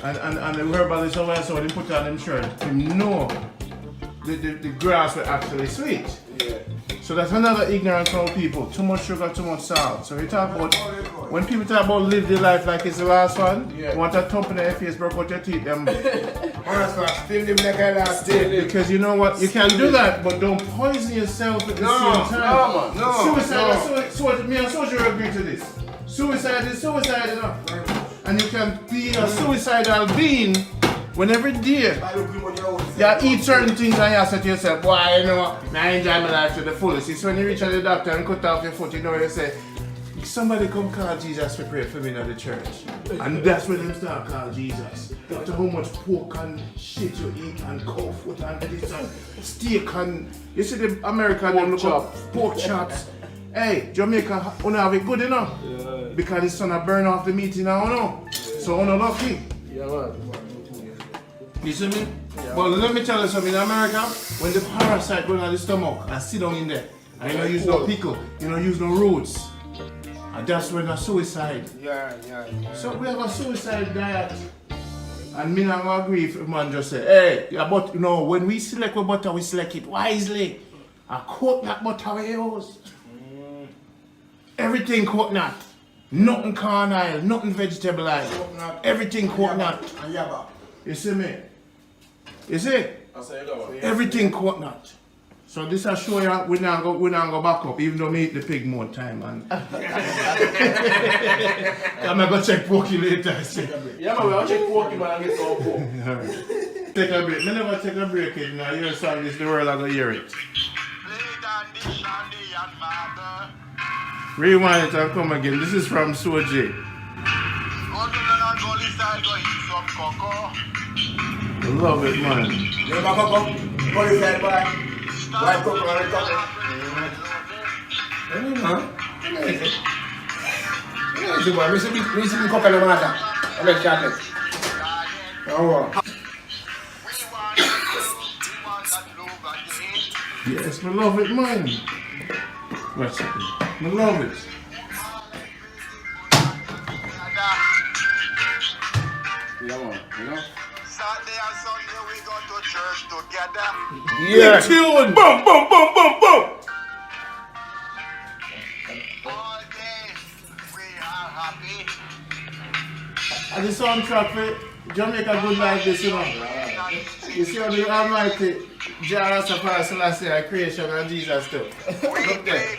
And the Herbal is over so they put on them shirt. No. The grass were actually sweet. Yeah. So that's another ignorance from people. Too much sugar, too much salt. So we talk about, when people talk about live the life like it's the last one, you want to thump in their face, broke out your teeth, them. Because you know what, you can do that, but don't poison yourself at the same time. Suicide, me and Social agree to this. Suicide is suicide, you know. And you can be a suicidal being when every day you eat certain things and you say to yourself, why, you know, I enjoy my life to the fullest. It's when you reach out the doctor and cut off your foot, you know, you say, somebody come call Jesus to pray for me in the church. And that's when they start call Jesus. After how much pork and shit you eat and cow foot and this and steak and, you see the American them look up pork chops. Hey, Jamaica, you have it good enough. Yeah. Because it's gonna burn off the meat, you know. So you're lucky. Yeah, man. You see me? Yeah. Well, let me tell you something. In America, when the parasite goes in the stomach and sit down in there, and you don't use no pickle, you don't use no roots, and that's when a suicide. Yeah. So we have a suicide diet. And me not gonna agree if a man just say, hey, yeah, but you know, when we select our butter, we select it wisely. A coconut butter we use. Everything coconut. Nothing corn oil, nothing vegetable oil. Everything coconut. You see me? You see? Everything coconut. So this I show you we not go back up, even though me eat the pig more time and I'm gonna check porky later. Yeah man, I'll check porky man and get some pork. Take a break. Me never take a break it now. Your song is the world I go hear it. Rewind it and come again. This is from Soji. I love it, man. You back up, go inside, boy. White cocoa on the top. Easy, boy. Me see me cook on the matter. I make chocolate. Oh, yes, I love it, man. What's it? I love it. Yeah, man. You know? Saturday and Sunday we go to church together. Yeah. Tune. Boom, boom, boom, boom, boom. All day we are happy. And the soundtrack for Jamaica good like this, you know. You see how the Almighty Jah Rastafari Selassie creation and Jesus too. We play